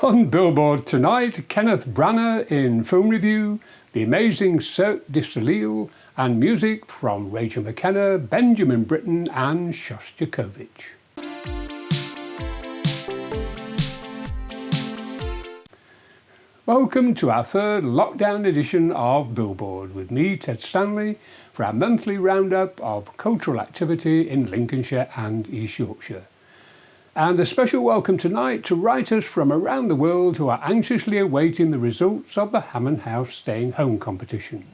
On Billboard tonight, Kenneth Branagh in film review, the amazing Cirque du Soleil, and music from Rachel McKenna, Benjamin Britten and Shostakovich. Welcome to our third lockdown edition of Billboard with me, Ted Stanley, for our monthly roundup of cultural activity in Lincolnshire and East Yorkshire. And a special welcome tonight to writers from around the world who are anxiously awaiting the results of the Hammond House Staying Home competition.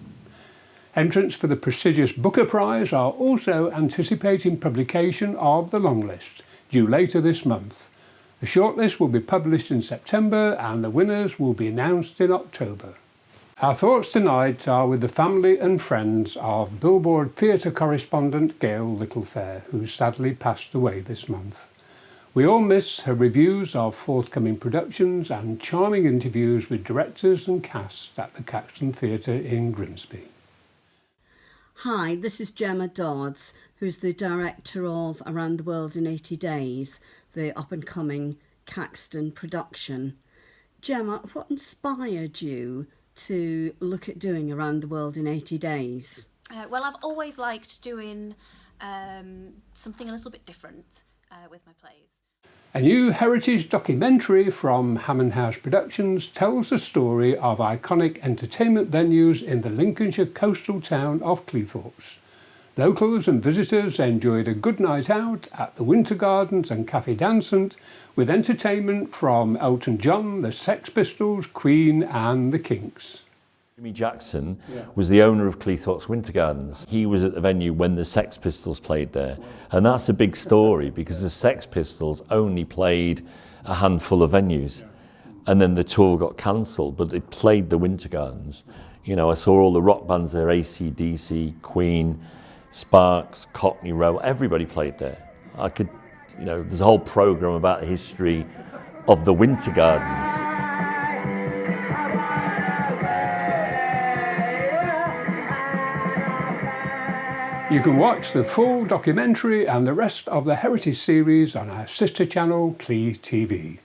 Entrants for the prestigious Booker Prize are also anticipating publication of the long list, due later this month. The shortlist will be published in September and the winners will be announced in October. Our thoughts tonight are with the family and friends of Billboard theatre correspondent Gail Littlefair, who sadly passed away this month. We all miss her reviews of forthcoming productions and charming interviews with directors and cast at the Caxton Theatre in Grimsby. Hi, this is Gemma Dodds, who's the director of Around the World in 80 Days, the up-and-coming Caxton production. Gemma, what inspired you to look at doing Around the World in 80 Days? Well, I've always liked doing something a little bit different with my plays. A new heritage documentary from Hammond House Productions tells the story of iconic entertainment venues in the Lincolnshire coastal town of Cleethorpes. Locals and visitors enjoyed a good night out at the Winter Gardens and Café Dansant with entertainment from Elton John, the Sex Pistols, Queen and the Kinks. Jimmy Jackson was the owner of Cleethorpes Winter Gardens. He was at the venue when the Sex Pistols played there. And that's a big story because the Sex Pistols only played a handful of venues. And then the tour got cancelled, but they played the Winter Gardens. You know, I saw all the rock bands there, AC/DC, Queen, Sparks, Cockney Row, everybody played there. I could, you know, there's a whole programme about the history of the Winter Gardens. You can watch the full documentary and the rest of the Heritage series on our sister channel, Clee TV.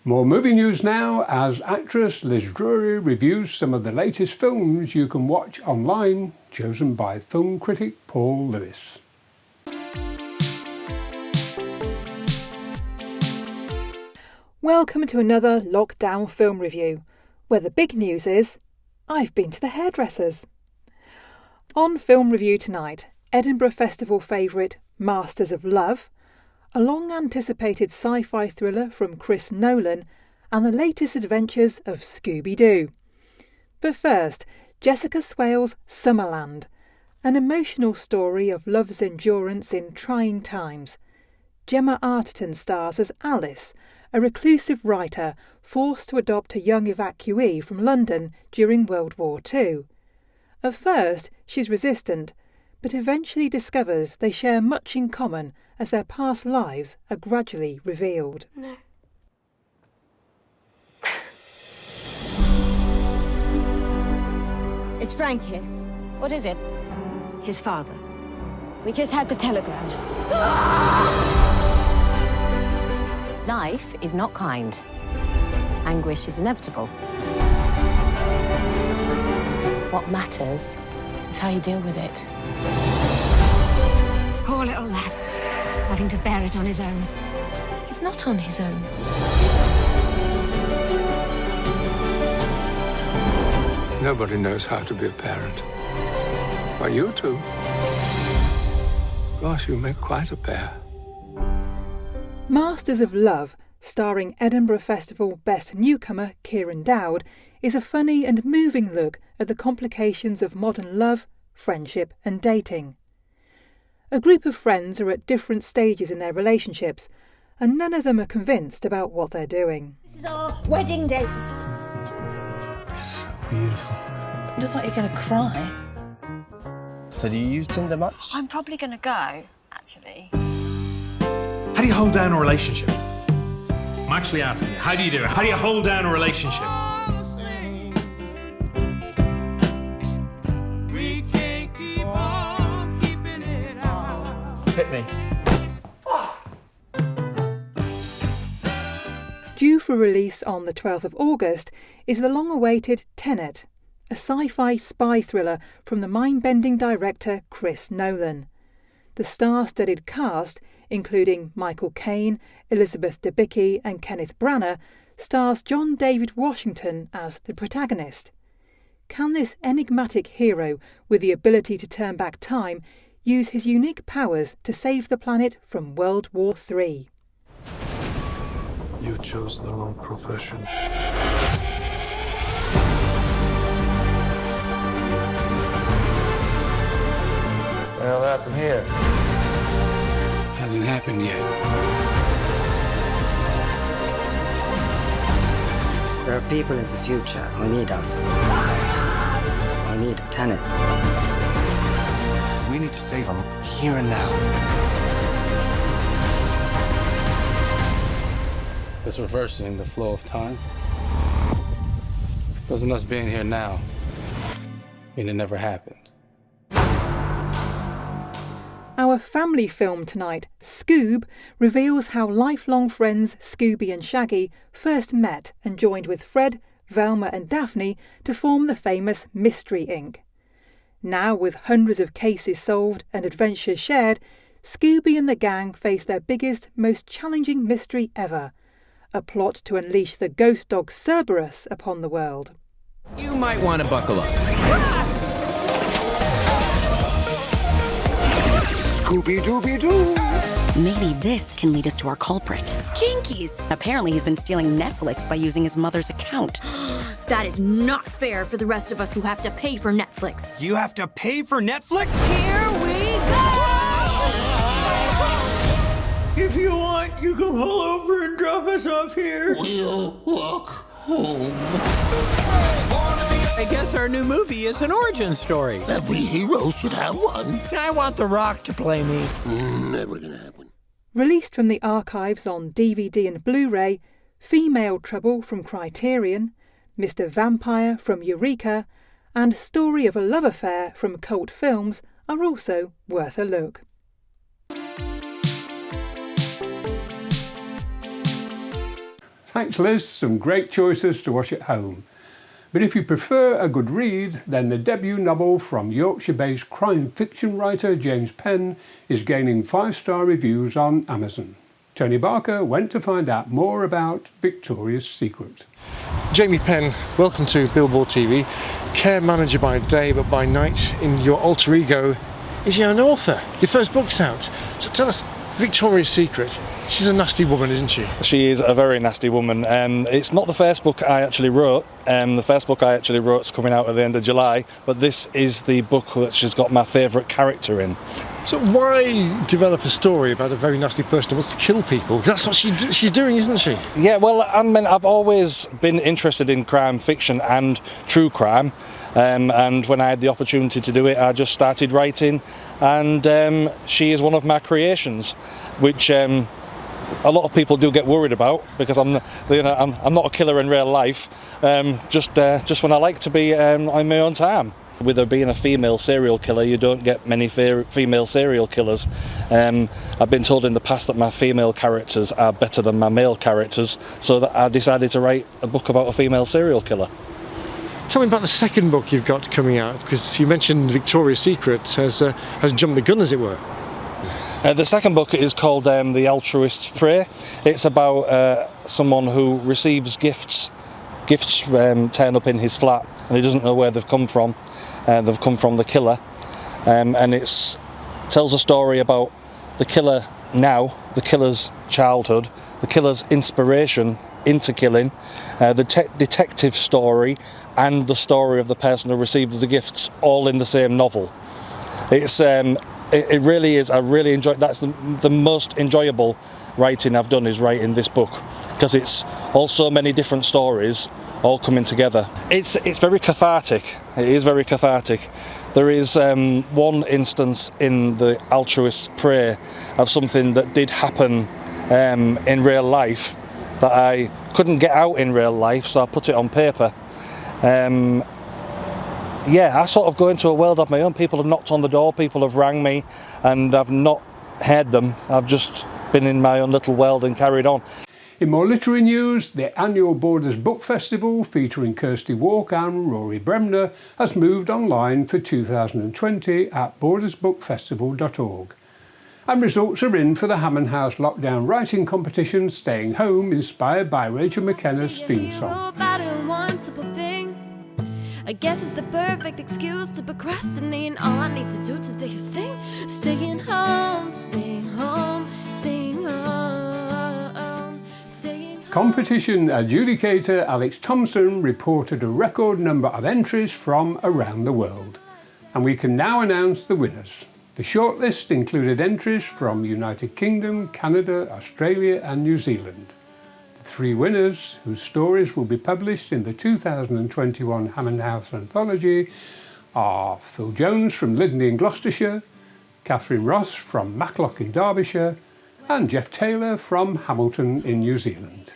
More movie news now as actress Liz Drury reviews some of the latest films you can watch online, chosen by film critic Paul Lewis. Welcome to another lockdown film review, where the big news is, I've been to the hairdressers. On film review tonight, Edinburgh Festival favourite Masters of Love, a long-anticipated sci-fi thriller from Chris Nolan, and the latest adventures of Scooby-Doo. But first, Jessica Swale's Summerland, an emotional story of love's endurance in trying times. Gemma Arterton stars as Alice, a reclusive writer forced to adopt a young evacuee from London during World War II. At first, she's resistant, but eventually discovers they share much in common as their past lives are gradually revealed. No. It's Frank here. What is it? His father. We just had the telegram. Life is not kind. Anguish is inevitable. What matters is how you deal with it. Poor little lad, having to bear it on his own. He's not on his own. Nobody knows how to be a parent. But you two. Gosh, you make quite a pair. Masters of Love, starring Edinburgh Festival Best Newcomer Kieran Dowd, is a funny and moving look at the complications of modern love, friendship and dating. A group of friends are at different stages in their relationships, and none of them are convinced about what they're doing. This is our wedding day. So beautiful. You look like you're going to cry. So do you use Tinder much? I'm probably going to go, actually. How do you hold down a relationship? I'm actually asking you, how do you do it? How do you hold down a relationship? Hit me. Due for for release on the 12th of August is the long-awaited Tenet, a sci-fi spy thriller from the mind-bending director Chris Nolan. The star-studded cast, including Michael Caine, Elizabeth Debicki and Kenneth Branagh, stars John David Washington as the protagonist. Can this enigmatic hero with the ability to turn back time use his unique powers to save the planet from World War III? You chose the wrong profession. Well, that's from here. Hasn't happened yet. There are people in the future who need us. I need a tenant. We need to save them here and now. This reversing the flow of time doesn't us being here now mean it never happened. Our family film tonight, Scoob, reveals how lifelong friends Scooby and Shaggy first met and joined with Fred, Velma and Daphne to form the famous Mystery Inc. Now, with hundreds of cases solved and adventures shared, Scooby and the gang face their biggest, most challenging mystery ever, a plot to unleash the ghost dog Cerberus upon the world. You might want to buckle up. Scooby-Dooby-Doo! Maybe this can lead us to our culprit. Jinkies! Apparently he's been stealing Netflix by using his mother's account. That is not fair for the rest of us who have to pay for Netflix. You have to pay for Netflix? Here we go! If you want, you can pull over and drop us off here. We'll walk home. I guess our new movie is an origin story. Every hero should have one. I want The Rock to play me. Never gonna happen. Released from the archives on DVD and Blu-ray, Female Trouble from Criterion, Mr. Vampire from Eureka, and Story of a Love Affair from Cult Films are also worth a look. Thanks, Liz. Some great choices to watch at home. But if you prefer a good read, then the debut novel from Yorkshire-based crime fiction writer Jamie Penn is gaining 5-star reviews on Amazon. Tony Barker went to find out more about Victoria's Secret. Jamie Penn, welcome to Billboard TV. Care manager by day, but by night, in your alter ego, is you're an author. Your first book's out. So tell us, Victoria's Secret. She's a nasty woman, isn't she? She is a very nasty woman. It's not the first book I actually wrote. The first book I actually wrote is coming out at the end of July, but this is the book that she's got my favourite character in. So why develop a story about a very nasty person who wants to kill people? That's what she's doing, isn't she? Yeah, well, I've always been interested in crime fiction and true crime, and when I had the opportunity to do it, I just started writing, and she is one of my creations, which a lot of people do get worried about, because I'm not a killer in real life. Just when I like to be on my own time. With her being a female serial killer, you don't get many female serial killers. I've been told in the past that my female characters are better than my male characters, so that I decided to write a book about a female serial killer. Tell me about the second book you've got coming out, because you mentioned Victoria's Secret has jumped the gun, as it were. The second book is called The Altruist's Prey. It's about someone who receives gifts turn up in his flat, and he doesn't know where they've come from. They've come from the killer, and it tells a story about the killer now, the killer's childhood, the killer's inspiration into killing, the detective story, and the story of the person who received the gifts, all in the same novel. It really is. I really enjoy. That's the most enjoyable writing I've done, is writing this book, because it's all so many different stories all coming together. It's very cathartic. It is very cathartic. There is one instance in The Altruist's Prey of something that did happen in real life that I couldn't get out in real life, so I put it on paper. I sort of go into a world of my own. People have knocked on the door, people have rang me, and I've not heard them. I've just been in my own little world and carried on. In more literary news, the annual Borders Book Festival featuring Kirsty Walk and Rory Bremner has moved online for 2020 at bordersbookfestival.org. And results are in for the Hammond House Lockdown Writing Competition Staying Home, inspired by Rachel McKenna's theme song. I guess it's the perfect excuse to procrastinate. All I need to do today is sing. Staying home, staying home, staying home, staying home. Competition adjudicator Alex Thompson reported a record number of entries from around the world. And we can now announce the winners. The shortlist included entries from United Kingdom, Canada, Australia and New Zealand. The 3 winners, whose stories will be published in the 2021 Hammond House Anthology, are Phil Jones from Lydney in Gloucestershire, Catherine Ross from Matlock in Derbyshire, and Jeff Taylor from Hamilton in New Zealand.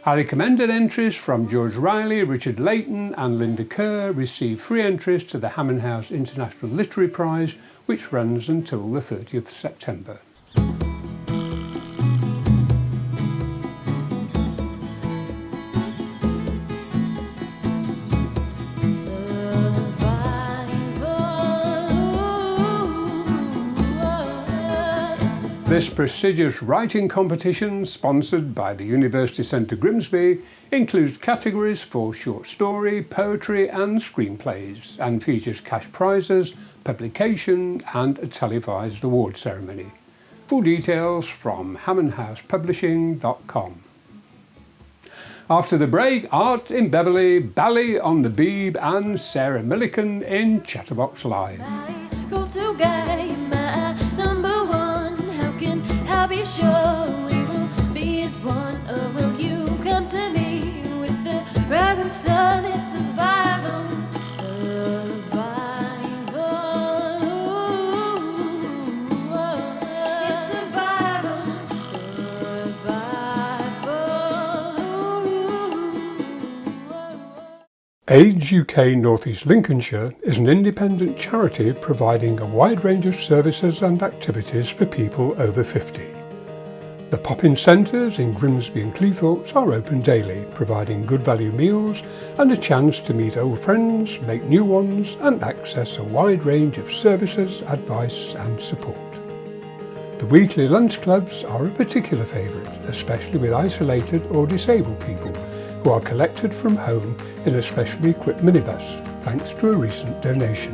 Highly commended entries from George Riley, Richard Layton and Linda Kerr received 3 entries to the Hammond House International Literary Prize, which runs until the 30th September. This prestigious writing competition, sponsored by the University Centre Grimsby, includes categories for short story, poetry and screenplays, and features cash prizes, publication and a televised award ceremony. Full details from hammondhousepublishing.com. After the break, Art in Beverley, Bally on the Beeb and Sarah Millican in Chatterbox Live. Go to game, number 1. I'll be sure we will be as one, or will you come to me with the rising sun? It's survival, survival. It's survival, survival. Age UK North East Lincolnshire is an independent charity providing a wide range of services and activities for people over 50. The pop-in centres in Grimsby and Cleethorpes are open daily, providing good value meals and a chance to meet old friends, make new ones and access a wide range of services, advice and support. The weekly lunch clubs are a particular favourite, especially with isolated or disabled people who are collected from home in a specially equipped minibus, thanks to a recent donation.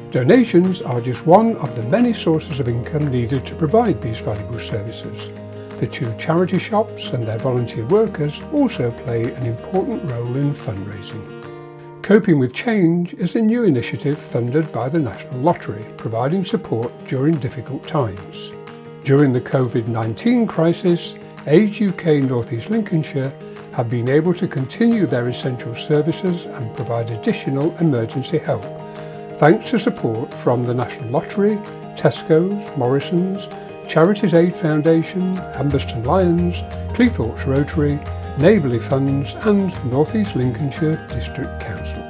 Donations are just one of the many sources of income needed to provide these valuable services. The 2 charity shops and their volunteer workers also play an important role in fundraising. Coping with Change is a new initiative funded by the National Lottery, providing support during difficult times. During the COVID-19 crisis, Age UK North East Lincolnshire have been able to continue their essential services and provide additional emergency help, thanks to support from the National Lottery, Tesco's, Morrison's, Charities Aid Foundation, Humberston Lions, Cleethorpes Rotary, Neighbourly Funds and North East Lincolnshire District Council.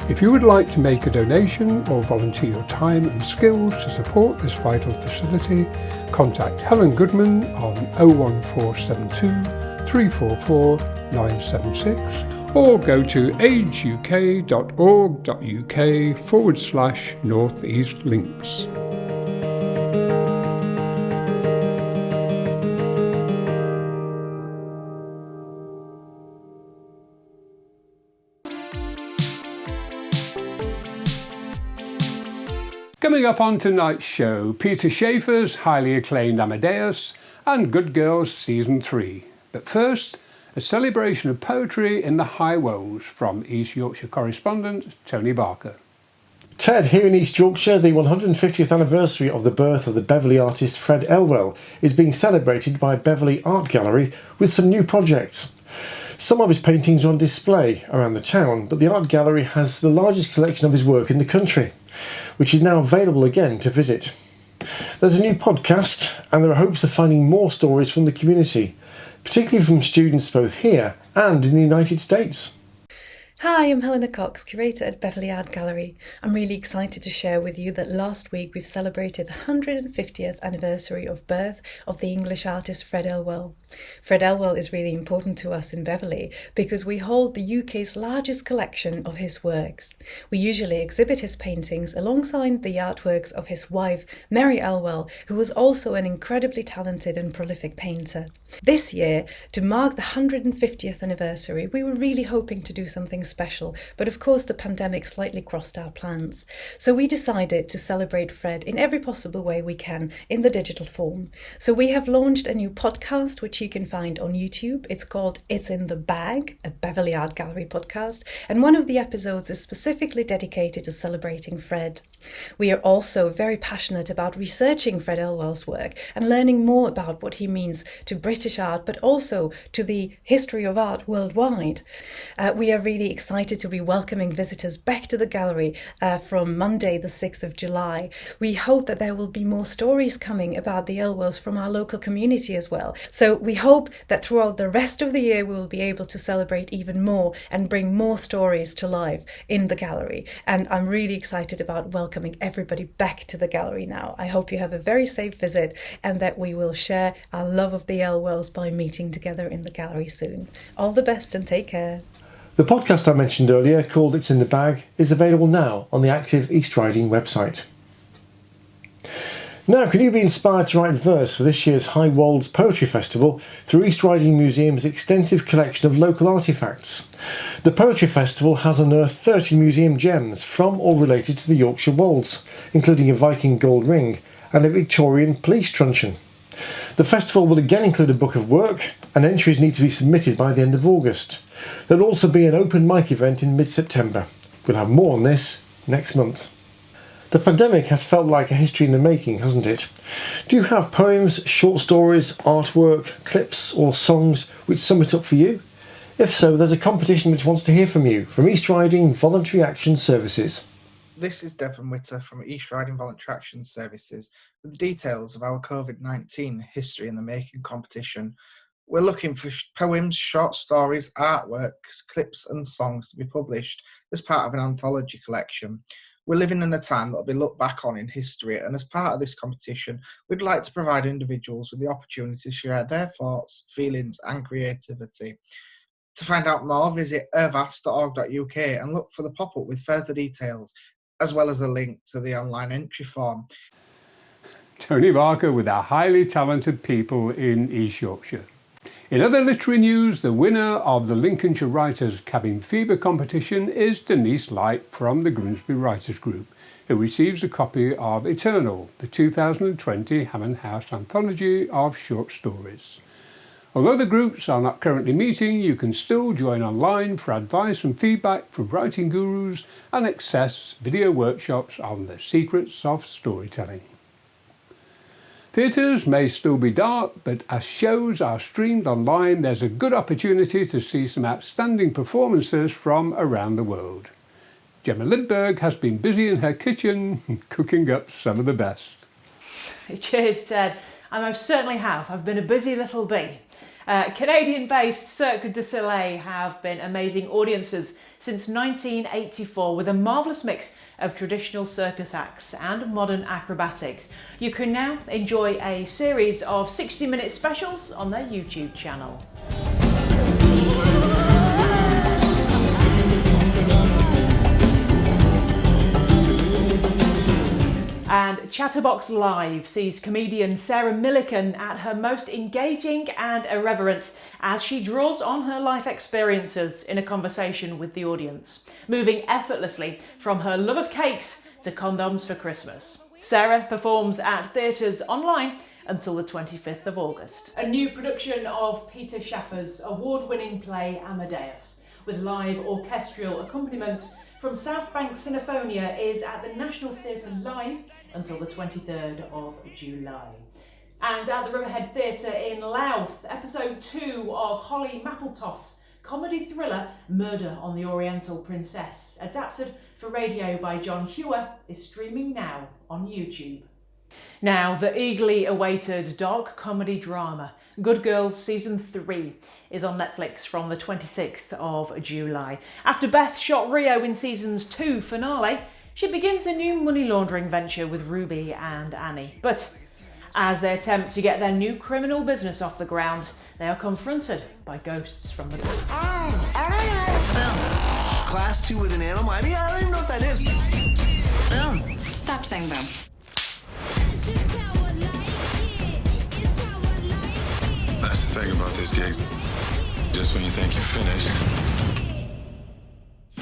If you would like to make a donation or volunteer your time and skills to support this vital facility, contact Helen Goodman on 01472 344 976 or go to ageuk.org.uk/northeastlinks. Coming up on tonight's show, Peter Schaefer's highly acclaimed Amadeus and Good Girls Season 3. But first, a celebration of poetry in the High Woes from East Yorkshire correspondent Tony Barker. Ted, here in East Yorkshire, the 150th anniversary of the birth of the Beverley artist Fred Elwell is being celebrated by Beverley Art Gallery with some new projects. Some of his paintings are on display around the town, but the art gallery has the largest collection of his work in the country, which is now available again to visit. There's a new podcast, and there are hopes of finding more stories from the community, particularly from students both here and in the United States. Hi, I'm Helena Cox, curator at Beverley Art Gallery. I'm really excited to share with you that last week we've celebrated the 150th anniversary of birth of the English artist Fred Elwell. Fred Elwell is really important to us in Beverley because we hold the UK's largest collection of his works. We usually exhibit his paintings alongside the artworks of his wife, Mary Elwell, who was also an incredibly talented and prolific painter. This year, to mark the 150th anniversary, we were really hoping to do something special, but of course the pandemic slightly crossed our plans. So we decided to celebrate Fred in every possible way we can in the digital form. So we have launched a new podcast, which you can find on YouTube. It's called It's in the Bag, a Beverley Art Gallery podcast, and one of the episodes is specifically dedicated to celebrating Fred. We are also very passionate about researching Fred Elwell's work and learning more about what he means to British art, but also to the history of art worldwide. We are really excited to be welcoming visitors back to the gallery from Monday, the 6th of July. We hope that there will be more stories coming about the Elwells from our local community as well. So we hope that throughout the rest of the year we will be able to celebrate even more and bring more stories to life in the gallery. And I'm really excited about welcoming everybody back to the gallery now. I hope you have a very safe visit and that we will share our love of the Elwells by meeting together in the gallery soon. All the best and take care. The podcast I mentioned earlier, called It's in the Bag, is available now on the Active East Riding website. Now, can you be inspired to write verse for this year's High Wolds Poetry Festival through East Riding Museum's extensive collection of local artefacts? The Poetry Festival has unearthed 30 museum gems from or related to the Yorkshire Wolds, including a Viking gold ring and a Victorian police truncheon. The festival will again include a book of work, and entries need to be submitted by the end of August. There will also be an open mic event in mid-September. We'll have more on this next month. The pandemic has felt like a history in the making, hasn't it? Do you have poems, short stories, artwork, clips or songs which sum it up for you? If so, there's a competition which wants to hear from you, from East Riding Voluntary Action Services. This is Devon Witter from East Riding Voluntary Action Services with the details of our COVID-19 History in the Making competition. We're looking for poems, short stories, artworks, clips and songs to be published as part of an anthology collection. We're living in a time that will be looked back on in history, and as part of this competition, we'd like to provide individuals with the opportunity to share their thoughts, feelings and creativity. To find out more, visit ervas.org.uk and look for the pop-up with further details, as well as a link to the online entry form. Tony Barker with our highly talented people in East Yorkshire. In other literary news, the winner of the Lincolnshire Writers' Cabin Fever competition is Denise Light from the Grimsby Writers Group, who receives a copy of Eternal, the 2020 Hammond House anthology of short stories. Although the groups are not currently meeting, you can still join online for advice and feedback from writing gurus and access video workshops on the secrets of storytelling. Theatres may still be dark, but as shows are streamed online, there's a good opportunity to see some outstanding performances from around the world. Gemma Lidgard has been busy in her kitchen cooking up some of the best. Cheers, Ted. I most certainly have. I've been a busy little bee. Canadian-based Cirque du Soleil have been amazing audiences since 1984 with a marvellous mix of traditional circus acts and modern acrobatics. You can now enjoy a series of 60-minute specials on their YouTube channel. And Chatterbox Live sees comedian Sarah Millican at her most engaging and irreverent as she draws on her life experiences in a conversation with the audience, moving effortlessly from her love of cakes to condoms for Christmas. Sarah performs at theatres online until the 25th of August. A new production of Peter Schaffer's award-winning play Amadeus, with live orchestral accompaniment from South Bank Sinophonia, is at the National Theatre Live until the 23rd of July. And at the Riverhead Theatre in Louth, episode 2 of Holly Mappletoft's comedy thriller Murder on the Oriental Princess, adapted for radio by John Hewer, is streaming now on YouTube. Now, the eagerly awaited dark comedy drama Good Girls Season 3 is on Netflix from the 26th of July. After Beth shot Rio in Season's 2 finale, she begins a new money laundering venture with Ruby and Annie. But As they attempt to get their new criminal business off the ground, they are confronted by ghosts from the past. Class 2 with an animal? I mean, I don't even know what that is. Boom. Stop saying boom. That's the thing about this gig. Just when you think you're finished,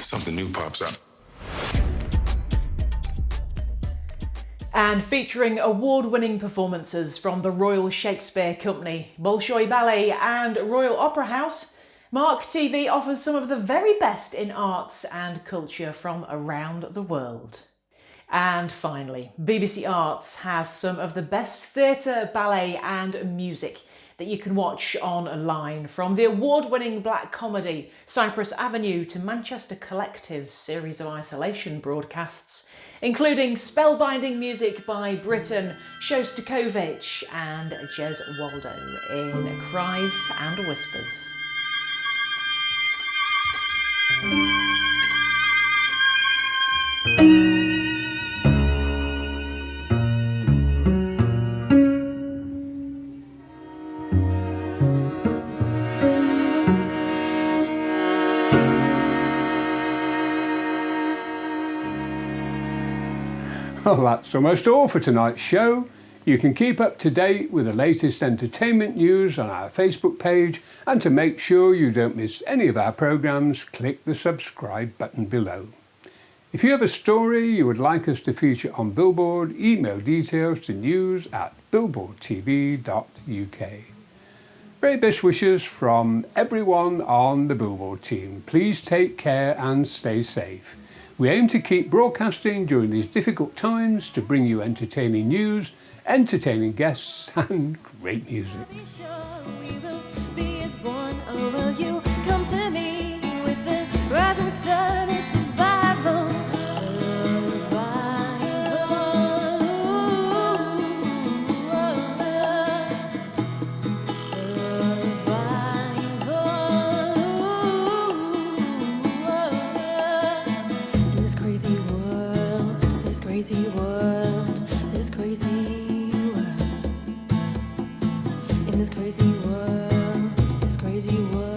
something new pops up. And featuring award-winning performances from the Royal Shakespeare Company, Bolshoi Ballet and Royal Opera House, Mark TV offers some of the very best in arts and culture from around the world. And finally, BBC Arts has some of the best theatre, ballet and music that you can watch online, from the award-winning black comedy Cypress Avenue to Manchester Collective's series of isolation broadcasts, including spellbinding music by Britain, Shostakovich and Jez Waldo in Cries and Whispers. Well, that's almost all for tonight's show. You can keep up to date with the latest entertainment news on our Facebook page, and to make sure you don't miss any of our programmes, click the subscribe button below. If you have a story you would like us to feature on Billboard, email details to news@billboardtv.uk. Very best wishes from everyone on the Billboard team. Please take care and stay safe. We aim to keep broadcasting during these difficult times to bring you entertaining news, entertaining guests and great music. We will be as one, or will you come to me with the rising sun? It's survival, in this crazy world, this crazy world, this crazy world. In this crazy world, this crazy world.